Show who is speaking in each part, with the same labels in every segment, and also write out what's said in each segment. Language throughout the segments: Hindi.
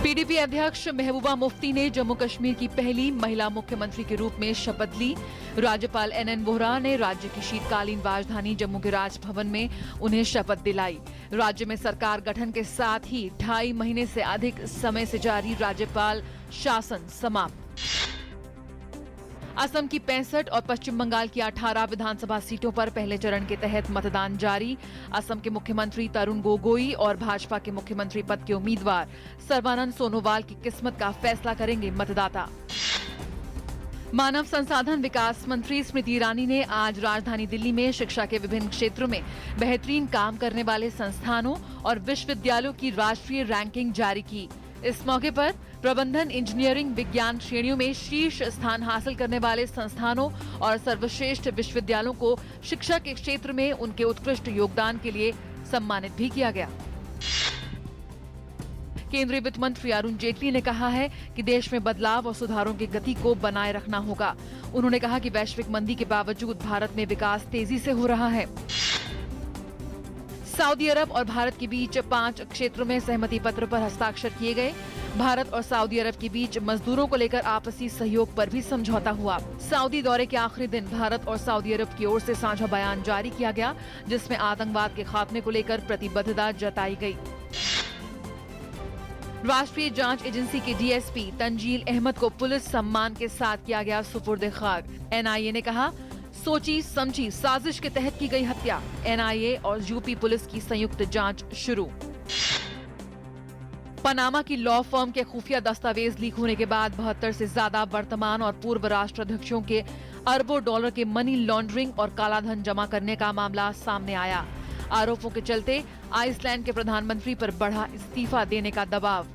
Speaker 1: पीडीपी अध्यक्ष महबूबा मुफ्ती ने जम्मू कश्मीर की पहली महिला मुख्यमंत्री के रूप में शपथ ली। राज्यपाल NN वोहरा ने राज्य की शीतकालीन राजधानी जम्मू के राजभवन में उन्हें शपथ दिलाई। राज्य में सरकार गठन के साथ ही 2.5 महीने से अधिक समय से जारी राज्यपाल शासन समाप्त। असम की 65 और पश्चिम बंगाल की 18 विधानसभा सीटों पर पहले चरण के तहत मतदान जारी। असम के मुख्यमंत्री तरुण गोगोई और भाजपा के मुख्यमंत्री पद के उम्मीदवार सर्बानंद सोनोवाल की किस्मत का फैसला करेंगे मतदाता। मानव संसाधन विकास मंत्री स्मृति ईरानी ने आज राजधानी दिल्ली में शिक्षा के विभिन्न क्षेत्रों में बेहतरीन काम करने वाले संस्थानों और विश्वविद्यालयों की राष्ट्रीय रैंकिंग जारी की। इस मौके पर प्रबंधन, इंजीनियरिंग, विज्ञान श्रेणियों में शीर्ष स्थान हासिल करने वाले संस्थानों और सर्वश्रेष्ठ विश्वविद्यालयों को शिक्षा के क्षेत्र में उनके उत्कृष्ट योगदान के लिए सम्मानित भी किया गया। केंद्रीय वित्त मंत्री अरुण जेटली ने कहा है कि देश में बदलाव और सुधारों की गति को बनाए रखना होगा। उन्होंने कहा कि वैश्विक मंदी के बावजूद भारत में विकास तेजी से हो रहा है। सऊदी अरब और भारत के बीच 5 क्षेत्रों में सहमति पत्र पर हस्ताक्षर किए गए। भारत और सऊदी अरब के बीच मजदूरों को लेकर आपसी सहयोग पर भी समझौता हुआ। सऊदी दौरे के आखिरी दिन भारत और सऊदी अरब की ओर से साझा बयान जारी किया गया, जिसमें आतंकवाद के खात्मे को लेकर प्रतिबद्धता जताई गई। राष्ट्रीय जांच एजेंसी के DSP तंजील अहमद को पुलिस सम्मान के साथ किया गया सुपुर्द खाक। NIA ने कहा, सोची समझी साजिश के तहत की गई हत्या। NIA और यूपी पुलिस की संयुक्त जांच शुरू। पनामा की लॉ फर्म के खुफिया दस्तावेज लीक होने के बाद 72 से ज्यादा वर्तमान और पूर्व राष्ट्राध्यक्षों के अरबों डॉलर के मनी लॉन्ड्रिंग और कालाधन जमा करने का मामला सामने आया। आरोपों के चलते आइसलैंड के प्रधानमंत्री पर बढ़ा इस्तीफा देने का दबाव।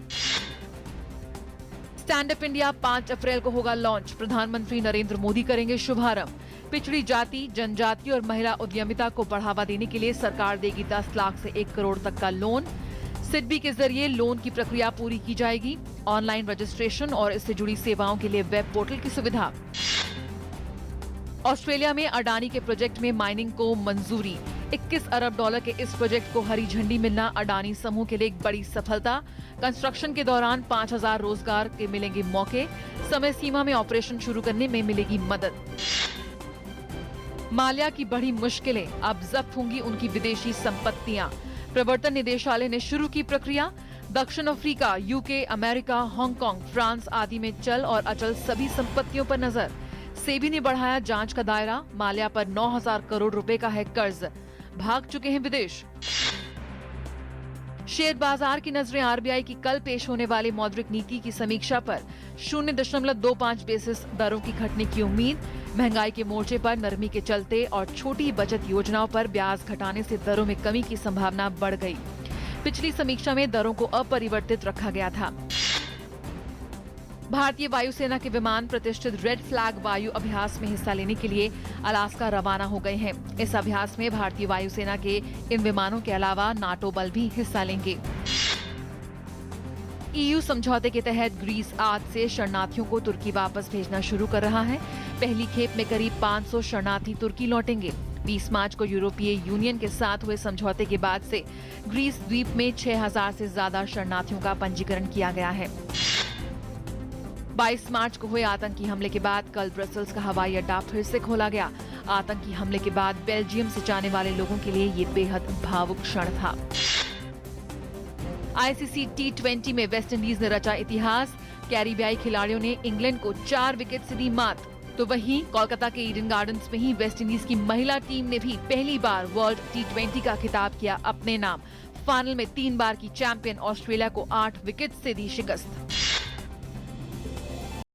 Speaker 1: स्टैंड अप इंडिया 5 अप्रैल को होगा लॉन्च। प्रधानमंत्री नरेंद्र मोदी करेंगे शुभारंभ। पिछड़ी जाति, जनजाति और महिला उद्यमिता को बढ़ावा देने के लिए सरकार देगी 10 लाख से 1 करोड़ तक का लोन। सिडबी के जरिए लोन की प्रक्रिया पूरी की जाएगी। ऑनलाइन रजिस्ट्रेशन और इससे जुड़ी सेवाओं के लिए वेब पोर्टल की सुविधा। ऑस्ट्रेलिया में अडानी के प्रोजेक्ट में माइनिंग को मंजूरी। 21 अरब डॉलर के इस प्रोजेक्ट को हरी झंडी मिलना अडानी समूह के लिए एक बड़ी सफलता। कंस्ट्रक्शन के दौरान 5000 रोजगार के मिलेंगे मौके। समय सीमा में ऑपरेशन शुरू करने में मिलेगी मदद। माल्या की बढ़ी मुश्किलें, अब जब्त होंगी उनकी विदेशी संपत्तियां। प्रवर्तन निदेशालय ने शुरू की प्रक्रिया। दक्षिण Africa, UK, America, Hong Kong, France आदि में चल और अचल सभी संपत्तियों पर नजर। सेबी ने बढ़ाया जांच का दायरा। माल्या पर 9000 करोड़ रुपए का है कर्ज। भाग चुके हैं विदेश। शेयर बाजार की नजरें RBI की कल पेश होने वाली मौद्रिक नीति की समीक्षा पर। 0.25 बेसिस दरों की घटने की उम्मीद। महंगाई के मोर्चे पर नरमी के चलते और छोटी बचत योजनाओं पर ब्याज घटाने से दरों में कमी की संभावना बढ़ गई। पिछली समीक्षा में दरों को अपरिवर्तित रखा गया था। भारतीय वायुसेना के विमान प्रतिष्ठित रेड फ्लैग वायु अभ्यास में हिस्सा लेने के लिए अलास्का रवाना हो गए हैं। इस अभ्यास में भारतीय वायुसेना के इन विमानों के अलावा NATO बल भी हिस्सा लेंगे। EU समझौते के तहत ग्रीस आज से शरणार्थियों को तुर्की वापस भेजना शुरू कर रहा है। पहली खेप में करीब 500 शरणार्थी तुर्की लौटेंगे। 20 मार्च को यूरोपीय यूनियन के साथ हुए समझौते के बाद से ग्रीस द्वीप में 6000 से ज्यादा शरणार्थियों का पंजीकरण किया गया है। 22 मार्च को हुए आतंकी हमले के बाद कल ब्रसेल्स का हवाई अड्डा फिर से खोला गया। आतंकी हमले के बाद बेल्जियम से जाने वाले लोगों के लिए ये बेहद भावुक क्षण था। ICC T20 में वेस्टइंडीज ने रचा इतिहास। कैरिबियाई खिलाड़ियों ने इंग्लैंड को 4 विकेट से दी मात। तो वहीं कोलकाता के ईडन गार्डन्स में ही वेस्टइंडीज की महिला टीम ने भी पहली बार वर्ल्ड T20 का खिताब किया अपने नाम। फाइनल में 3 बार की चैंपियन ऑस्ट्रेलिया को 8 विकेट से दी शिकस्त।